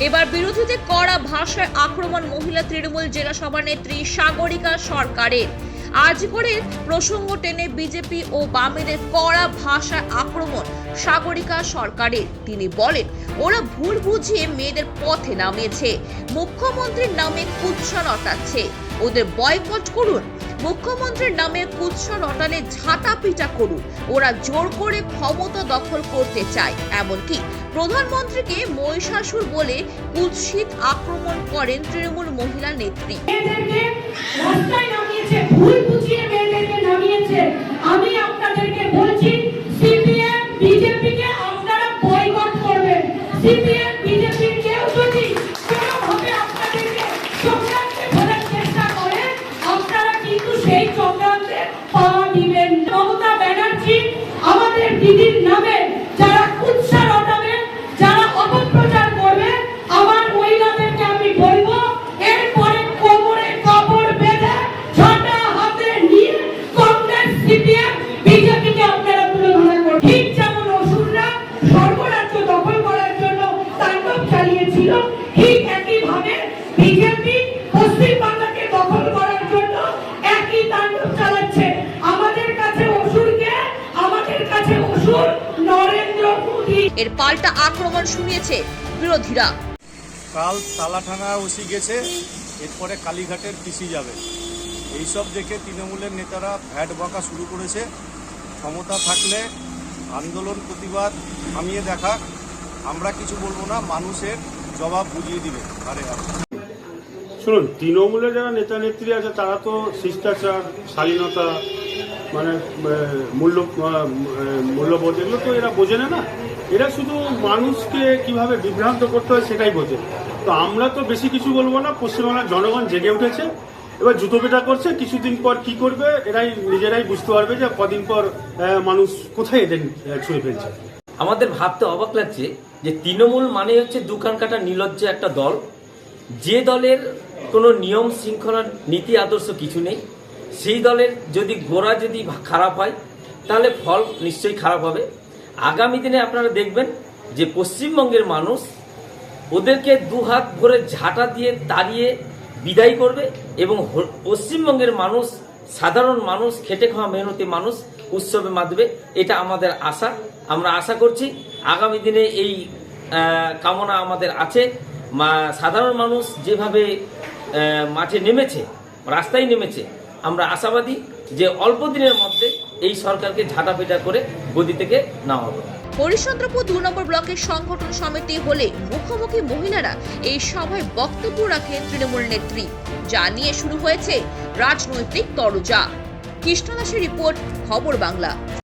এবার বিরোধীদের কড়া ভাষায় আক্রমণ মহিলা তৃণমূল জেলা সভানেত্রী সাগরিকা সরকারের। আজগরের প্রসঙ্গ টেনে বিজেপি ও বামেদের কড়া ভাষায় আক্রমণ সাগরিকা সরকারের। তিনি বলেন, ওরা ভুল বুঝিয়ে মেয়েদের পথে নামিয়েছে, মুখ্যমন্ত্রীর নামে কুৎসা রটাচ্ছে, ওদের বয়কট করুন। মুখ্যমন্ত্রীর নামে কুৎসা রটালে ঝাঁটা পিটা করুন। ওরা জোর করে ক্ষমতা দখল করতে চায়, এমনকি প্রধানমন্ত্রীকে মহিষাসুর বলে কুৎসিত আক্রমণ করেন তৃণমূল মহিলা নেত্রী। আমি আপনাদেরকে বলছি, সিপিএম বিজেপিকে আপনারা বয়কট করবেন। সিপিএম বিজেপির কেউ যদি কোনোভাবে আপনাদেরকে চক্রান্তে ধরার চেষ্টা করে, আপনারা কিন্তু সেই চক্রান্তে পা দিবেন। মমতা ব্যানার্জি আমাদের দিদির নামে যারা কুৎসা রটাবে, যারা অপপ্রচার করবে, আমার মহিলাদেরকে আমি বলবো, এরপরে কোমরে কাপড় বেঁধে ঝাঁটা হাতে নিয়ে কংগ্রেস সিপিএম বিজেপিকে আপনারা তুলনা করুন। ঠিক যেমন অসুররা সর্বরাজ্য দখল করার জন্য তাণ্ডব চালিয়েছিল, ঠিক একইভাবে বিজেপি পশ্চিমবাংলাকে দখল করার জন্য একই তাণ্ডব চালাচ্ছে। আমাদের কাছে অসুরকে, আমাদের কাছে অসুর নরেন্দ্র মোদী। এর পাল্টা আক্রমণ শুনিয়েছে বিরোধীরা। কাল তালাঠানা ওসি গেছে, এরপরে কালীঘাটের পিসি যাবে। এইসব দেখে তৃণমূলের নেতারা ভ্যাট বকা শুরু করেছে। ক্ষমতা থাকলে আন্দোলন প্রতিবাদ থামিয়ে দেখা, আমরা কিছু বলবো না, মানুষের জবাব বুঝিয়ে দিবে। আরে শুনুন, তৃণমূলের যারা নেতা নেত্রী আছে তারা তো শিষ্টাচার, শালীনতা, মানে মূল্যবোধ, এগুলো তো এরা বোঝে না। এরা শুধু মানুষকে কিভাবে বিভ্রান্ত করতে হয় সেটাই বোঝে। তো আমরা তো বেশি কিছু বলবো না। পশ্চিমবাংলার জনগণ জেগে উঠেছে, এবার জুতো পেটা করছে। কিছুদিন পর কি করবে এরাই নিজেরাই বুঝতে পারবে যে কদিন পর মানুষ কোথায় এদের ছুঁয়ে ফেলছে। আমাদের ভাবতে অবাক লাগছে যে তৃণমূল মানে হচ্ছে দোকান কাটা নির্লজ্জ একটা দল, যে দলের কোনো নিয়ম শৃঙ্খলা নীতি আদর্শ কিছু নেই। সেই দলের যদি গোড়া যদি খারাপ হয় তাহলে ফল নিশ্চয়ই খারাপ হবে। আগামী দিনে আপনারা দেখবেন যে পশ্চিমবঙ্গের মানুষ ওদেরকে দুহাত ভরে ঝাঁটা দিয়ে তাড়িয়ে বিদায় করবে এবং পশ্চিমবঙ্গের মানুষ, সাধারণ মানুষ, খেটে খাওয়া মেহনতি মানুষ উৎসবে মাতবে। এটা আমাদের আশা। আমরা আশা করছি আগামী দিনে এই কামনা আমাদের আছে। সাধারণ মানুষ যেভাবে মাঠে নেমেছে, রাস্তায় নেমেছে, আমরা আশাবাদী যে অল্প দিনের মধ্যে এই সরকারকে ঝাঁটাপেটা করে গদি থেকে নামাবো। হরিশ্চন্দ্রপুর 2 নম্বর ব্লকের সংগঠন সমিতি হলে মুখোমুখি মহিলারা এই সভায় বক্তব্য রাখেন তৃণমূল নেত্রী, যা নিয়ে শুরু হয়েছে রাজনৈতিক তরজা। কৃষ্ণদাসের রিপোর্ট, খবর বাংলা।